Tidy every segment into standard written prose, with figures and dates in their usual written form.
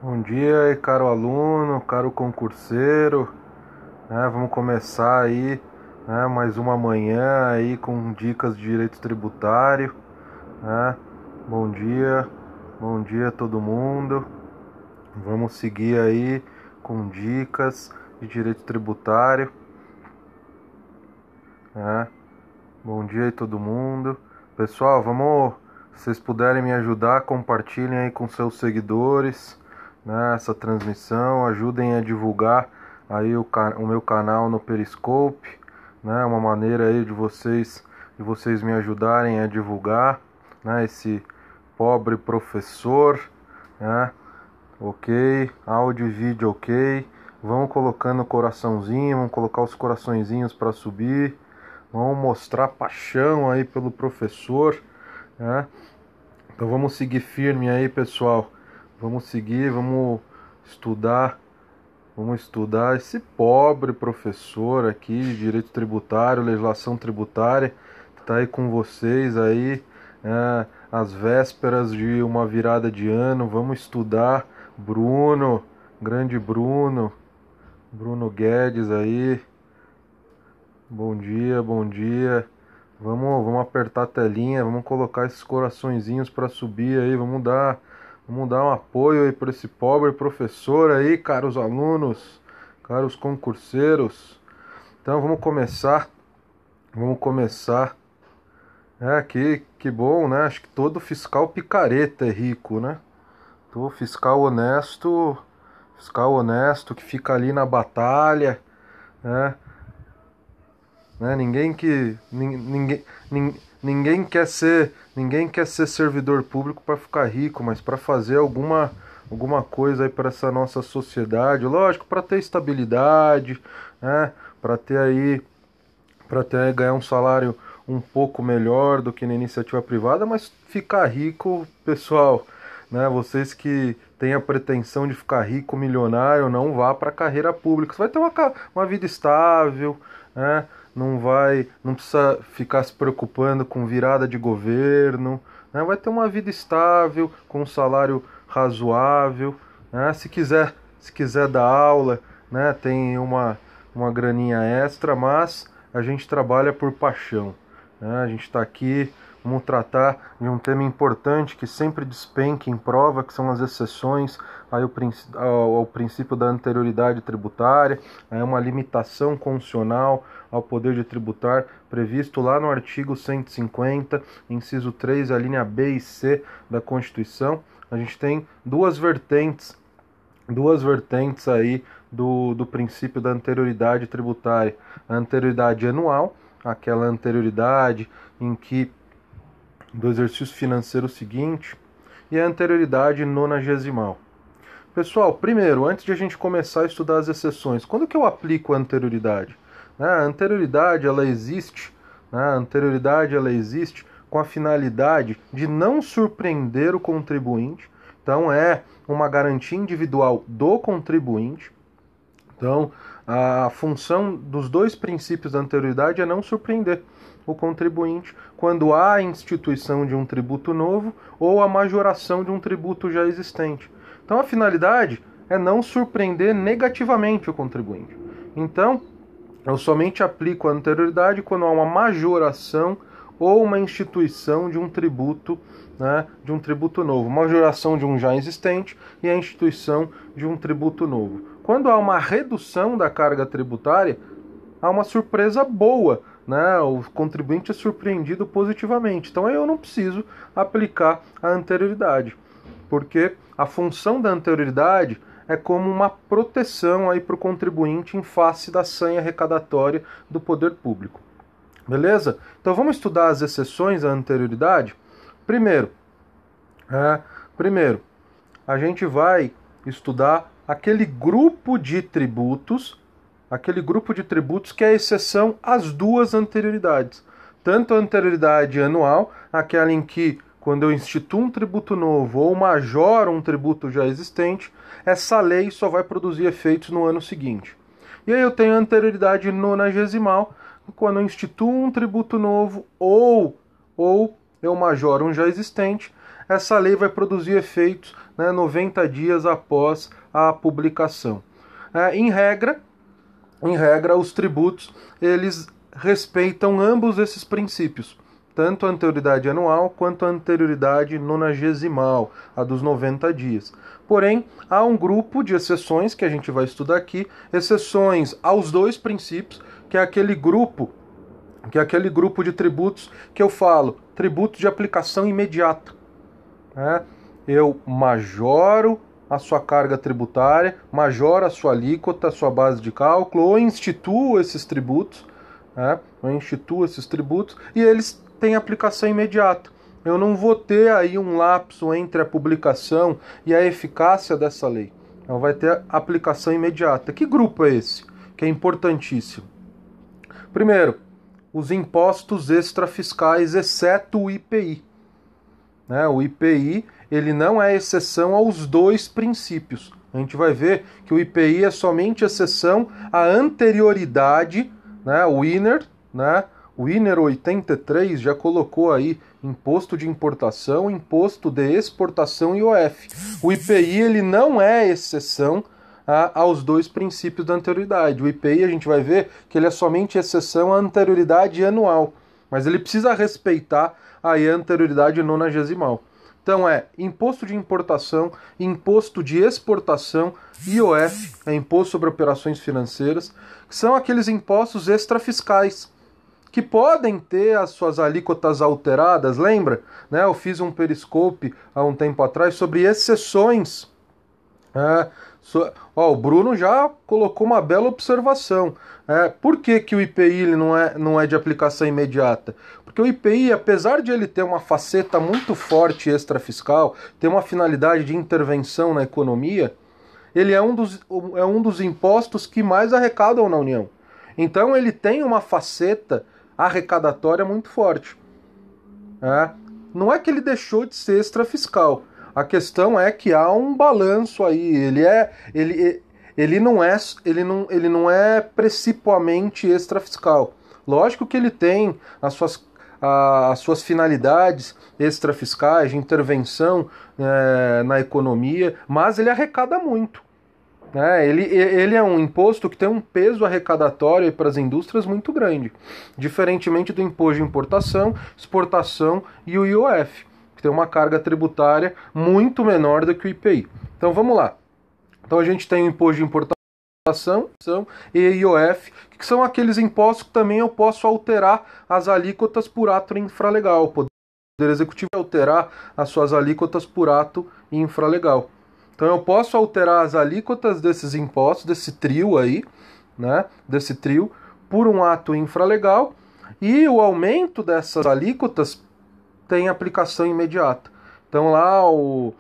Bom dia aí, caro aluno, caro concurseiro, vamos começar aí, mais uma manhã aí com dicas de direito tributário, né? Bom bom dia todo mundo. Vamos seguir aí com dicas de direito tributário, né? Bom dia aí todo mundo. Pessoal, se vocês puderem me ajudar, compartilhem aí com seus seguidores, né, essa transmissão, ajudem a divulgar aí o meu canal no Periscope, né, uma maneira aí de vocês me ajudarem a divulgar, né, esse pobre professor, né? Ok, áudio e vídeo ok. Vamos colocando o coraçãozinho, vamos colocar os coraçõezinhos para subir. Vamos mostrar paixão aí pelo professor, né? Então vamos seguir firme aí, pessoal. Vamos seguir, vamos estudar esse pobre professor aqui de direito tributário, legislação tributária, que está aí com vocês aí, às vésperas de uma virada de ano. Vamos estudar. Bruno, grande Bruno, Bruno Guedes aí. Bom dia, bom dia. Vamos apertar a telinha, vamos colocar esses coraçõezinhos para subir aí, vamos dar um apoio aí para esse pobre professor aí, caros alunos, caros concurseiros. Então vamos começar. Que bom, né? Acho que todo fiscal picareta é rico, né? Todo fiscal honesto que fica ali na batalha, né? Ninguém quer ser servidor público para ficar rico, mas para fazer alguma coisa aí para essa nossa sociedade, lógico, para ter estabilidade, né? Para ter aí ganhar um salário um pouco melhor do que na iniciativa privada, mas ficar rico, pessoal, né? Vocês que têm a pretensão de ficar rico, milionário, não vá para a carreira pública. Você vai ter uma vida estável, né? Não precisa ficar se preocupando com virada de governo, né? Vai ter uma vida estável, com um salário razoável, né? Se quiser dar aula, né? Tem uma graninha extra, mas a gente trabalha por paixão, né? A gente está aqui, vamos tratar de um tema importante que sempre despenca em prova, que são as exceções ao princípio da anterioridade tributária, é uma limitação constitucional ao poder de tributar, previsto lá no artigo 150, inciso 3, a linha B e C da Constituição. A gente tem duas vertentes aí do princípio da anterioridade tributária. A anterioridade anual, aquela anterioridade em que do exercício financeiro seguinte, e a anterioridade nonagesimal. Pessoal, primeiro, antes de a gente começar a estudar as exceções, quando que eu aplico a anterioridade? A anterioridade, ela existe, né? A anterioridade, ela existe com a finalidade de não surpreender o contribuinte. Então, é uma garantia individual do contribuinte. Então, a função dos dois princípios da anterioridade é não surpreender o contribuinte quando há a instituição de um tributo novo ou a majoração de um tributo já existente. Então, a finalidade é não surpreender negativamente o contribuinte. Então, eu somente aplico a anterioridade quando há uma majoração ou uma instituição de um tributo, né, de um tributo novo, majoração de um já existente e a instituição de um tributo novo. Quando há uma redução da carga tributária, há uma surpresa boa, né? O contribuinte é surpreendido positivamente. Então eu não preciso aplicar a anterioridade, porque a função da anterioridade é como uma proteção aí para o contribuinte em face da sanha arrecadatória do poder público. Beleza? Então vamos estudar as exceções à anterioridade? Primeiro, a gente vai estudar aquele grupo de tributos que é a exceção às duas anterioridades. Tanto a anterioridade anual, aquela em que, quando eu instituo um tributo novo ou majoro um tributo já existente, essa lei só vai produzir efeitos no ano seguinte. E aí eu tenho a anterioridade nonagesimal, quando eu instituo um tributo novo ou eu majoro um já existente, essa lei vai produzir efeitos, né, 90 dias após a publicação. Em regra, os tributos eles respeitam ambos esses princípios, tanto a anterioridade anual quanto a anterioridade nonagesimal, a dos 90 dias. Porém, há um grupo de exceções que a gente vai estudar aqui, exceções aos dois princípios, que é aquele grupo de tributos que eu falo, tributos de aplicação imediata. Eu majoro a sua carga tributária, majoro a sua alíquota, a sua base de cálculo, ou instituo esses tributos, e eles têm aplicação imediata. Eu não vou ter aí um lapso entre a publicação e a eficácia dessa lei. Ela vai ter aplicação imediata. Que grupo é esse? Que é importantíssimo. Primeiro, os impostos extrafiscais, exceto o IPI. O IPI ele não é exceção aos dois princípios. A gente vai ver que o IPI é somente exceção à anterioridade, o Wiener 83 já colocou aí imposto de importação, imposto de exportação e IOF. O IPI ele não é exceção aos dois princípios da anterioridade. O IPI a gente vai ver que ele é somente exceção à anterioridade anual, mas ele precisa respeitar aí a anterioridade nonagesimal. Então imposto de importação, imposto de exportação, IOF, imposto sobre operações financeiras, que são aqueles impostos extrafiscais, que podem ter as suas alíquotas alteradas, lembra? Eu fiz um periscope há um tempo atrás sobre exceções. O Bruno já colocou uma bela observação. Por que o IPI ele não é de aplicação imediata? Porque o IPI, apesar de ele ter uma faceta muito forte extrafiscal, ter uma finalidade de intervenção na economia, ele é um dos impostos que mais arrecadam na União. Então ele tem uma faceta arrecadatória muito forte. Não é que ele deixou de ser extrafiscal. A questão é que há um balanço aí. Ele não é principalmente extrafiscal. Lógico que ele tem as suas finalidades extrafiscais de intervenção na economia, mas ele arrecada muito. Ele é um imposto que tem um peso arrecadatório para as indústrias muito grande, diferentemente do imposto de importação, exportação e o IOF, que tem uma carga tributária muito menor do que o IPI. Então vamos lá. Então a gente tem o imposto de importação e IOF, que são aqueles impostos que também eu posso alterar as alíquotas por ato infralegal. O Poder Executivo alterar as suas alíquotas por ato infralegal. Então eu posso alterar as alíquotas desses impostos, desse trio aí, desse trio, por um ato infralegal, e o aumento dessas alíquotas tem aplicação imediata. Então lá o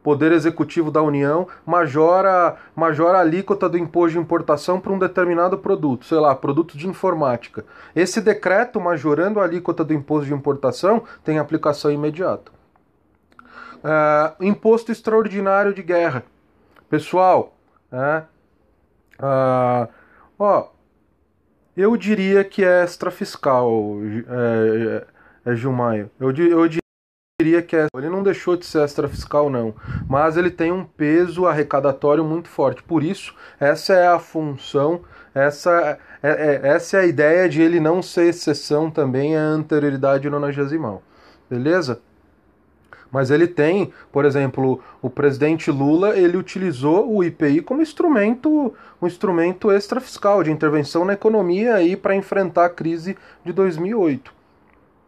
Poder Executivo da União majora a alíquota do imposto de importação para um determinado produto, sei lá, produto de informática. Esse decreto majorando a alíquota do imposto de importação tem aplicação imediata. Imposto extraordinário de guerra. Pessoal, eu diria que é extrafiscal, Gilmaio. Eu diria que ele não deixou de ser extrafiscal, não. Mas ele tem um peso arrecadatório muito forte. Por isso, essa é a função, essa é a ideia de ele não ser exceção também à anterioridade nonagesimal. Beleza? Mas ele tem, por exemplo, o presidente Lula, ele utilizou o IPI como um instrumento extrafiscal de intervenção na economia aí para enfrentar a crise de 2008.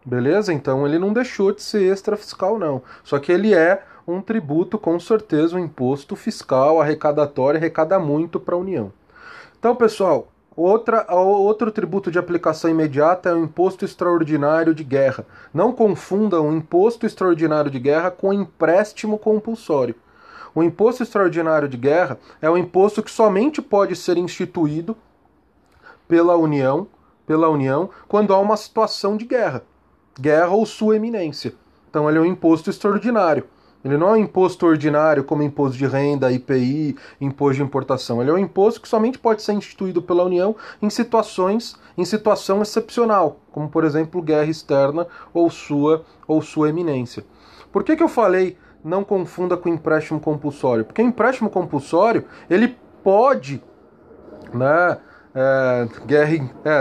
Beleza? Então ele não deixou de ser extrafiscal, não. Só que ele é um tributo, com certeza, um imposto fiscal, arrecadatório, arrecada muito para a União. Então, pessoal, outro tributo de aplicação imediata é o imposto extraordinário de guerra. Não confundam o imposto extraordinário de guerra com empréstimo compulsório. O imposto extraordinário de guerra é um imposto que somente pode ser instituído pela União quando há uma situação de guerra ou sua eminência. Então ele é um imposto extraordinário. Ele não é um imposto ordinário como imposto de renda, IPI, imposto de importação. Ele é um imposto que somente pode ser instituído pela União em situação excepcional, como por exemplo guerra externa ou sua eminência. Por que eu falei não confunda com empréstimo compulsório? Porque empréstimo compulsório, ele pode, né,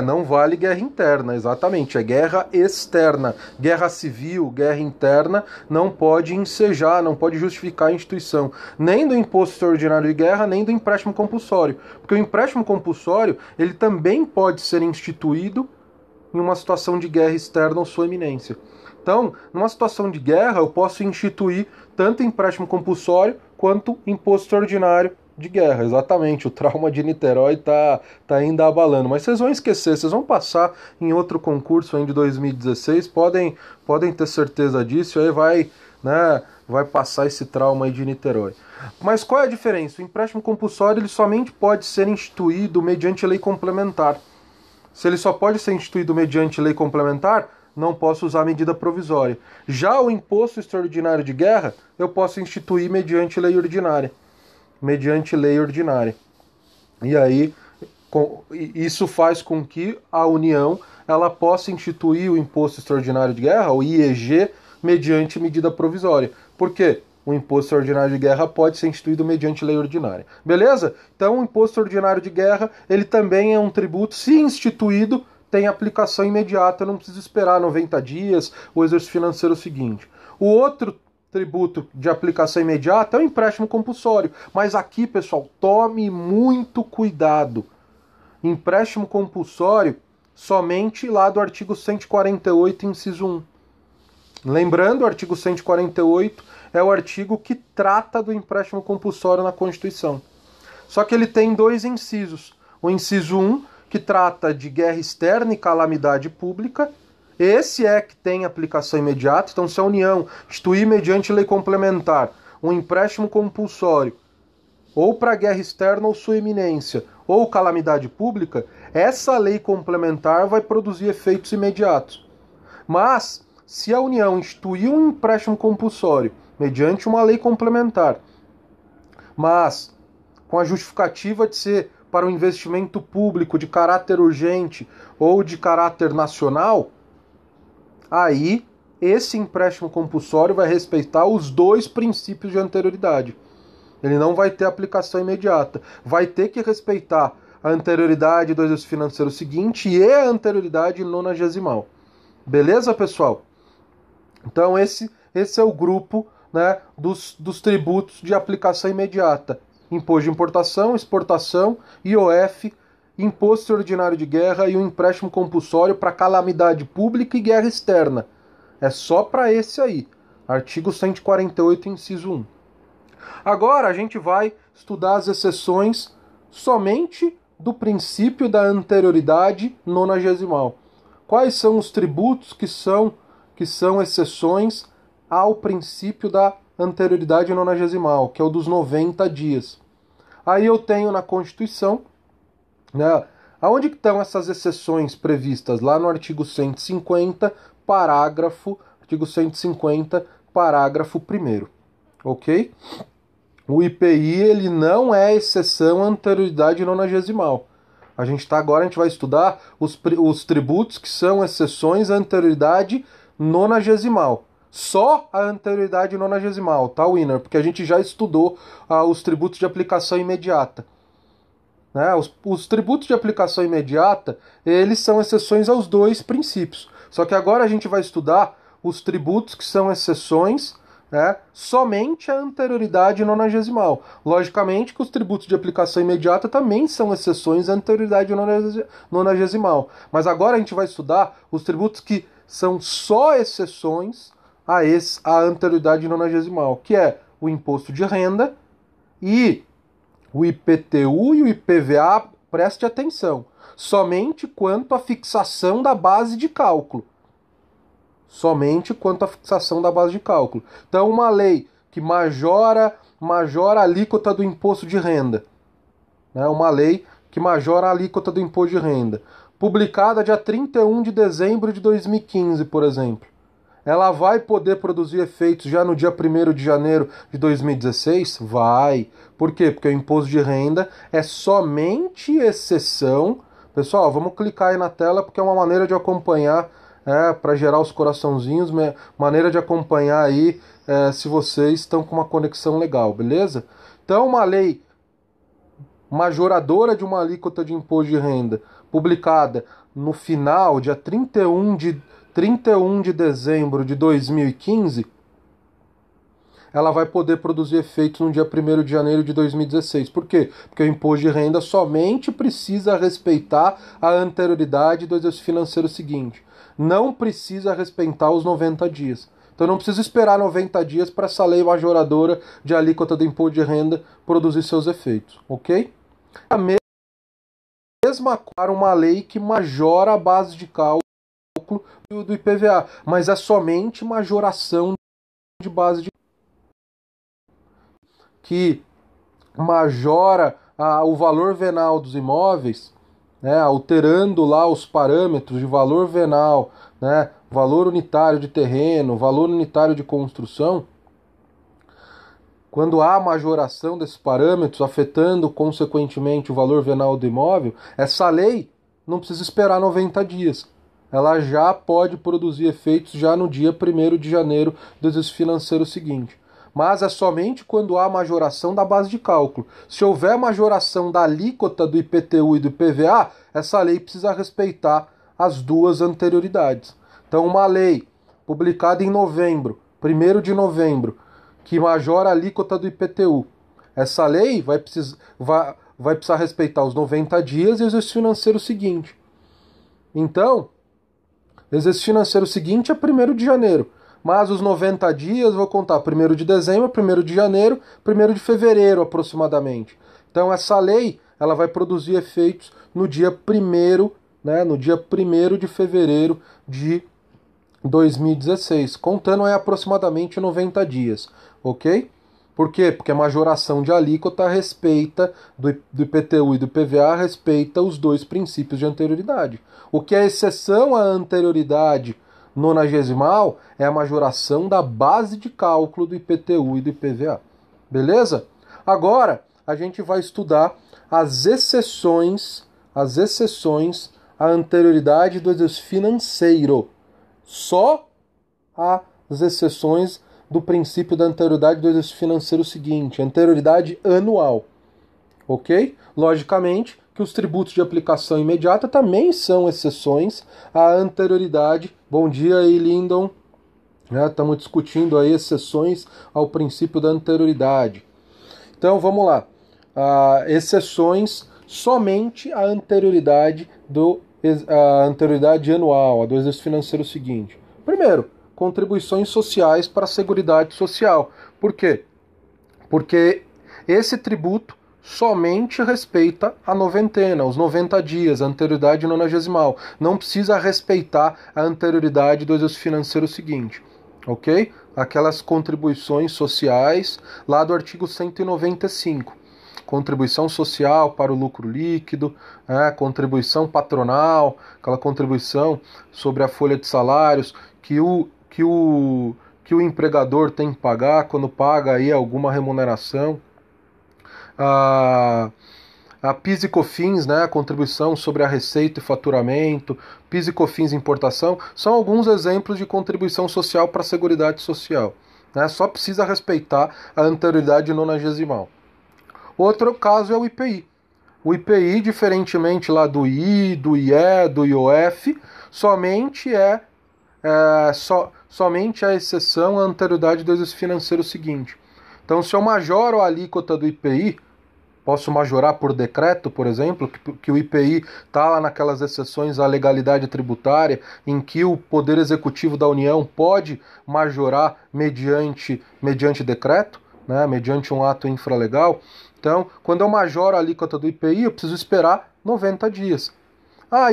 não vale guerra interna, exatamente, é guerra externa. Guerra civil, guerra interna, não pode ensejar, não pode justificar a instituição nem do imposto extraordinário de guerra, nem do empréstimo compulsório. Porque o empréstimo compulsório, ele também pode ser instituído em uma situação de guerra externa ou sua eminência. Então, numa situação de guerra, eu posso instituir tanto empréstimo compulsório quanto imposto extraordinário de guerra. Exatamente, o trauma de Niterói tá ainda abalando. Mas vocês vão esquecer, vocês vão passar em outro concurso aí de 2016, podem ter certeza disso, aí vai passar esse trauma aí de Niterói. Mas qual é a diferença? O empréstimo compulsório ele somente pode ser instituído mediante lei complementar. Se ele só pode ser instituído mediante lei complementar, não posso usar medida provisória. Já o imposto extraordinário de guerra, eu posso instituir mediante lei ordinária. E aí, isso faz com que a União ela possa instituir o imposto extraordinário de guerra, o IEG, mediante medida provisória. Por quê? O imposto extraordinário de guerra pode ser instituído mediante lei ordinária. Beleza? Então, o imposto ordinário de guerra, ele também é um tributo, se instituído, tem aplicação imediata, não precisa esperar 90 dias, o exercício financeiro seguinte. O outro tributo de aplicação imediata é o empréstimo compulsório. Mas aqui, pessoal, tome muito cuidado. Empréstimo compulsório somente lá do artigo 148, inciso 1. Lembrando, o artigo 148 é o artigo que trata do empréstimo compulsório na Constituição. Só que ele tem dois incisos. O inciso 1, que trata de guerra externa e calamidade pública. Esse é que tem aplicação imediata. Então, se a União instituir mediante lei complementar um empréstimo compulsório, ou para guerra externa ou sua eminência, ou calamidade pública, essa lei complementar vai produzir efeitos imediatos. Mas, se a União instituir um empréstimo compulsório mediante uma lei complementar, mas com a justificativa de ser para um investimento público de caráter urgente ou de caráter nacional, aí esse empréstimo compulsório vai respeitar os dois princípios de anterioridade. Ele não vai ter aplicação imediata. Vai ter que respeitar a anterioridade do exercício financeiro seguinte e a anterioridade nonagesimal. Beleza, pessoal? Então esse é o grupo, né, dos tributos de aplicação imediata. Imposto de importação, exportação, IOF, imposto ordinário de guerra e o empréstimo compulsório para calamidade pública e guerra externa. É só para esse aí. Artigo 148, inciso 1. Agora a gente vai estudar as exceções somente do princípio da anterioridade nonagesimal. Quais são os tributos que são exceções ao princípio da anterioridade nonagesimal, que é o dos 90 dias. Aí eu tenho na Constituição, né, aonde estão essas exceções previstas? Lá no artigo 150, artigo 150, parágrafo 1º. Ok? O IPI ele não é exceção à anterioridade nonagesimal. A gente vai estudar os tributos que são exceções à anterioridade nonagesimal. Só a anterioridade nonagesimal, tá, Winner? Porque a gente já estudou os tributos de aplicação imediata. Né? Os tributos de aplicação imediata, eles são exceções aos dois princípios. Só que agora a gente vai estudar os tributos que são exceções, né, somente a anterioridade nonagesimal. Logicamente que os tributos de aplicação imediata também são exceções à anterioridade nonagesimal. Mas agora a gente vai estudar os tributos que são só exceções à anterioridade nonagesimal, que é o imposto de renda e o IPTU e o IPVA, preste atenção, somente quanto à fixação da base de cálculo. Somente quanto à fixação da base de cálculo. Então, uma lei que majora a alíquota do imposto de renda, né? Uma lei que majora a alíquota do imposto de renda, publicada dia 31 de dezembro de 2015, por exemplo. ela vai poder produzir efeitos já no dia 1º de janeiro de 2016? Vai. Por quê? Porque o imposto de renda é somente exceção. Pessoal, vamos clicar aí na tela porque é uma maneira de acompanhar, para gerar os coraçãozinhos, maneira de acompanhar aí se vocês estão com uma conexão legal, beleza? Então, uma lei majoradora de uma alíquota de imposto de renda publicada no final, dia 31 de dezembro de 2015, ela vai poder produzir efeitos no dia 1º de janeiro de 2016. Por quê? Porque o imposto de renda somente precisa respeitar a anterioridade do exercício financeiro seguinte. Não precisa respeitar os 90 dias. Então não precisa esperar 90 dias para essa lei majoradora de alíquota do imposto de renda produzir seus efeitos, ok? A mesma para uma lei que majora a base de cálculo do IPVA, mas é somente majoração de base de que majora o valor venal dos imóveis, né, alterando lá os parâmetros de valor venal, né, valor unitário de terreno, valor unitário de construção. Quando há majoração desses parâmetros, afetando consequentemente o valor venal do imóvel, essa lei não precisa esperar 90 dias. Ela já pode produzir efeitos já no dia 1º de janeiro do exercício financeiro seguinte. Mas é somente quando há majoração da base de cálculo. Se houver majoração da alíquota do IPTU e do IPVA, essa lei precisa respeitar as duas anterioridades. Então, uma lei publicada em novembro, 1º de novembro, que majora a alíquota do IPTU. Essa lei vai precisar respeitar os 90 dias e o exercício financeiro seguinte. Então, o exercício financeiro seguinte é 1º de janeiro. Mas os 90 dias, vou contar 1º de dezembro, 1º de janeiro, 1º de fevereiro aproximadamente. Então essa lei ela vai produzir efeitos no dia 1º, né, no dia 1º de fevereiro de 2016, contando aí aproximadamente 90 dias, ok? Por quê? Porque a majoração de alíquota respeita, do IPTU e do IPVA, respeita os dois princípios de anterioridade. O que é exceção à anterioridade nonagesimal é a majoração da base de cálculo do IPTU e do IPVA. Beleza? Agora a gente vai estudar as exceções à anterioridade do exercício financeiro. Só as exceções do princípio da anterioridade do exercício financeiro seguinte, anterioridade anual. Ok? Logicamente que os tributos de aplicação imediata também são exceções à anterioridade. Bom dia aí, Lindon. Estamos discutindo aí exceções ao princípio da anterioridade. Então vamos lá. Exceções somente à anterioridade anual, a do exercício financeiro seguinte. Primeiro, contribuições sociais para a Seguridade Social. Por quê? Porque esse tributo somente respeita a noventena, os 90 dias, a anterioridade nonagesimal. Não precisa respeitar a anterioridade do exercício financeiro seguinte, ok? Aquelas contribuições sociais lá do artigo 195. Contribuição social para o lucro líquido, contribuição patronal, aquela contribuição sobre a folha de salários que o empregador tem que pagar quando paga aí alguma remuneração. A PIS e COFINS, né, a contribuição sobre a receita e faturamento, PIS e COFINS importação, são alguns exemplos de contribuição social para a Seguridade Social. Né? Só precisa respeitar a anterioridade nonagesimal. Outro caso é o IPI. O IPI, diferentemente lá do I, do IE, do IOF, somente a exceção à anterioridade do exercício financeiro seguinte. Então, se eu majoro a alíquota do IPI, posso majorar por decreto, por exemplo, que o IPI está lá naquelas exceções à legalidade tributária, em que o Poder Executivo da União pode majorar mediante decreto, né, mediante um ato infralegal. Então, quando eu majoro a alíquota do IPI, eu preciso esperar 90 dias.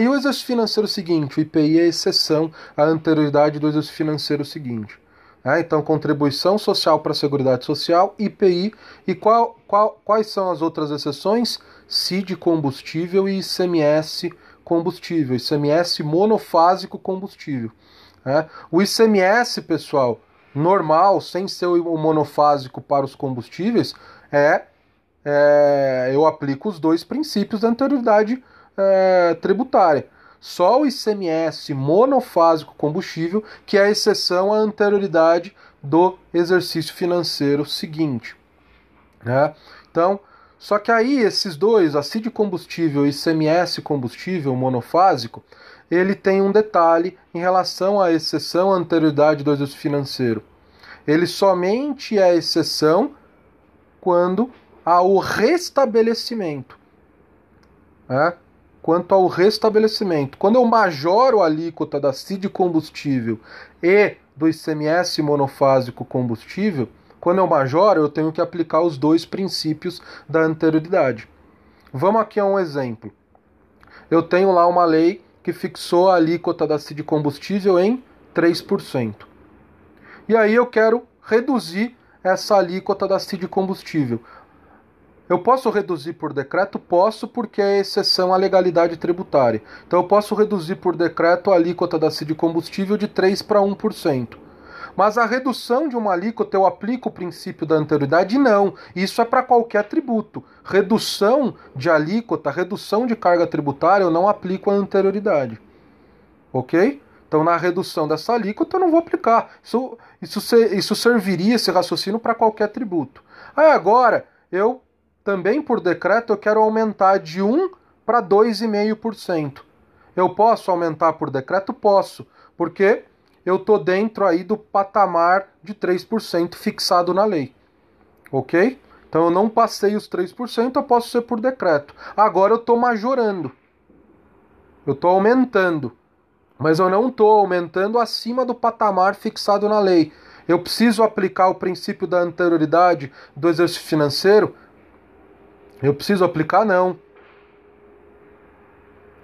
E o exercício financeiro seguinte? O IPI é exceção à anterioridade do exercício financeiro seguinte. Então, contribuição social para a Seguridade Social, IPI. E quais são as outras exceções? CID combustível e ICMS combustível, ICMS monofásico combustível. né? O ICMS, pessoal, normal, sem ser o monofásico para os combustíveis, eu aplico os dois princípios da anterioridade tributária. Só o ICMS monofásico combustível, que é a exceção à anterioridade do exercício financeiro seguinte, né? Então, só que aí esses dois, a CID combustível e ICMS combustível monofásico, ele tem um detalhe em relação à exceção à anterioridade do exercício financeiro. Ele somente é exceção quando há o restabelecimento, né? Quanto ao restabelecimento, quando eu majoro a alíquota da CID combustível e do ICMS monofásico combustível, quando eu majoro, eu tenho que aplicar os dois princípios da anterioridade. Vamos aqui a um exemplo. Eu tenho lá uma lei que fixou a alíquota da CID combustível em 3%. E aí eu quero reduzir essa alíquota da CID combustível. Eu posso reduzir por decreto? Posso, porque é exceção à legalidade tributária. Então eu posso reduzir por decreto a alíquota da CID combustível de 3% para 1%. Mas a redução de uma alíquota eu aplico o princípio da anterioridade? Não. Isso é para qualquer tributo. Redução de alíquota, redução de carga tributária, eu não aplico a anterioridade. Ok? Então na redução dessa alíquota eu não vou aplicar. Isso serviria, esse raciocínio, para qualquer tributo. Aí agora, também por decreto eu quero aumentar de 1% para 2,5%. Eu posso aumentar por decreto? Posso, porque eu estou dentro aí do patamar de 3% fixado na lei. Ok? Então eu não passei os 3%, eu posso ser por decreto. Agora eu estou majorando. Eu estou aumentando. Mas eu não estou aumentando acima do patamar fixado na lei. Eu preciso aplicar o princípio da anterioridade do exercício financeiro? Eu preciso aplicar? Não.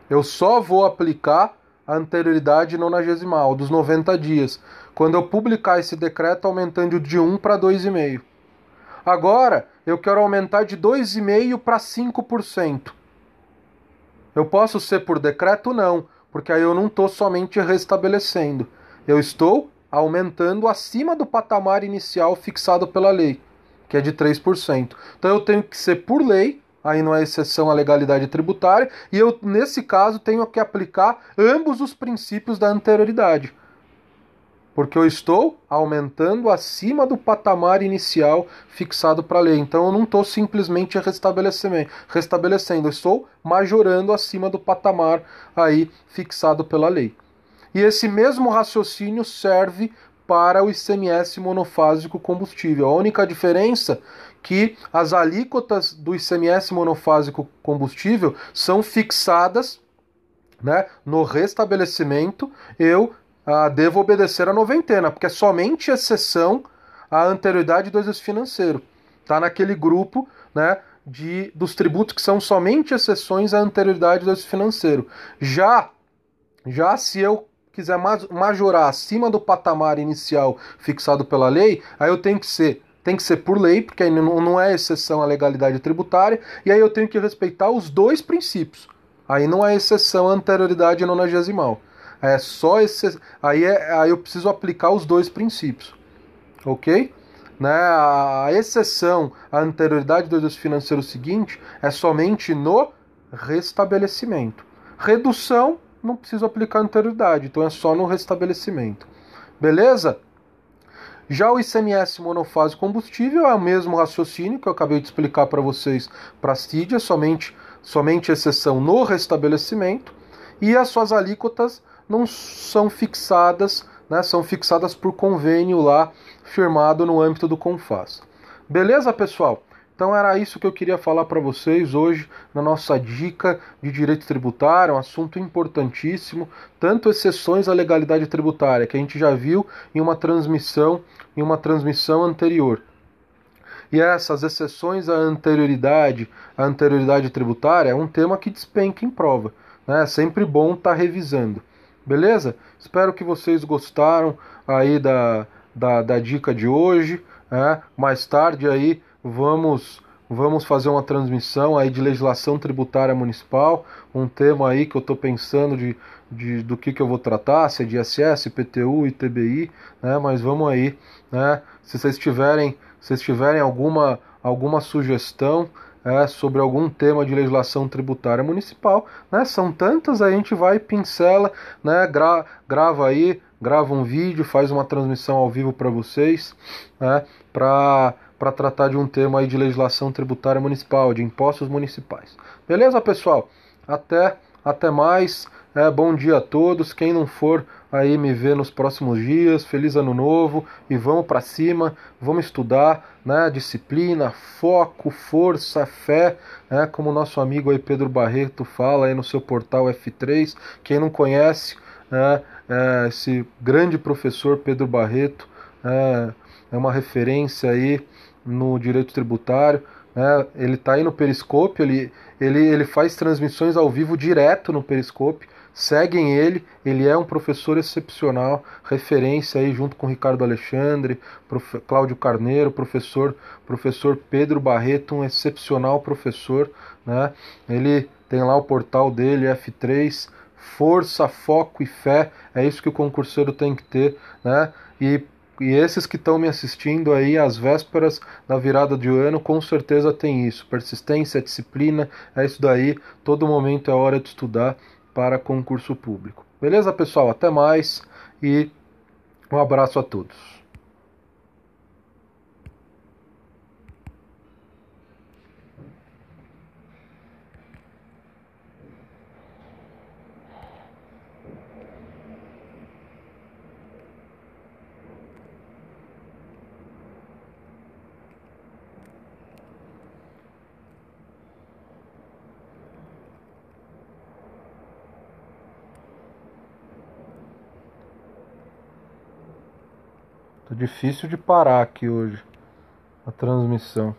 Eu só vou aplicar a anterioridade nonagesimal, dos 90 dias, quando eu publicar esse decreto aumentando de 1 para 2,5. Agora, eu quero aumentar de 2,5 para 5%. Eu posso ser por decreto? Não, porque aí eu não estou somente restabelecendo. Eu estou aumentando acima do patamar inicial fixado pela lei, que é de 3%. Então eu tenho que ser por lei, aí não é exceção à legalidade tributária, e eu, nesse caso, tenho que aplicar ambos os princípios da anterioridade. Porque eu estou aumentando acima do patamar inicial fixado para a lei. Então eu não estou simplesmente restabelecendo, eu estou majorando acima do patamar aí fixado pela lei. E esse mesmo raciocínio serve para o ICMS monofásico combustível. A única diferença é que as alíquotas do ICMS monofásico combustível são fixadas, né, no restabelecimento. Eu devo obedecer a noventena, porque é somente exceção à anterioridade do exercício financeiro. Está naquele grupo, né, dos tributos que são somente exceções à anterioridade do exercício financeiro. Já se eu quiser majorar acima do patamar inicial fixado pela lei, aí eu tenho que ser por lei, porque aí não é exceção à legalidade tributária, e aí eu tenho que respeitar os dois princípios. Aí não é exceção à anterioridade nonagesimal. É só aí eu preciso aplicar os dois princípios. Ok? Né? A exceção à anterioridade do exercício financeiro seguinte é somente no restabelecimento. Redução, não preciso aplicar anterioridade, então é só no restabelecimento. Beleza? Já o ICMS monofásico combustível é o mesmo raciocínio que eu acabei de explicar para vocês para a CID, é somente exceção no restabelecimento, e as suas alíquotas não são fixadas, né, são fixadas por convênio lá firmado no âmbito do CONFAS. Beleza, pessoal? Então era isso que eu queria falar para vocês hoje na nossa dica de direito tributário, um assunto importantíssimo, tanto exceções à legalidade tributária, que a gente já viu em uma transmissão anterior. E essas exceções à anterioridade tributária é um tema que despenca em prova, né? É sempre bom estar revisando. Beleza? Espero que vocês gostaram aí da dica de hoje, né? Mais tarde aí vamos fazer uma transmissão aí de legislação tributária municipal, um tema aí que eu estou pensando do que eu vou tratar, se é de ISS, IPTU, ITBI, né? Mas vamos aí, né? Se vocês tiverem alguma sugestão sobre algum tema de legislação tributária municipal, né? São tantas, a gente vai e pincela, né? Grava aí, grava um vídeo, faz uma transmissão ao vivo para vocês, né? Para tratar de um tema aí de legislação tributária municipal, de impostos municipais. Beleza, pessoal? Até mais. Bom dia a todos. Quem não for aí me ver nos próximos dias, feliz ano novo e vamos para cima, vamos estudar, né? Disciplina, foco, força, fé, né? Como o nosso amigo aí Pedro Barreto fala aí no seu portal F3. Quem não conhece, esse grande professor Pedro Barreto é uma referência aí no direito tributário. Ele está aí no Periscope, ele faz transmissões ao vivo direto no Periscope. Seguem ele é um professor excepcional, referência aí junto com Ricardo Alexandre, Cláudio Carneiro, professor Pedro Barreto, um excepcional professor, né? Ele tem lá o portal dele, F3, força, foco e fé, é isso que o concurseiro tem que ter, né? E esses que estão me assistindo aí às vésperas da virada de ano, com certeza tem isso. Persistência, disciplina, é isso daí. Todo momento é hora de estudar para concurso público. Beleza, pessoal? Até mais e um abraço a todos. Tá difícil de parar aqui hoje a transmissão.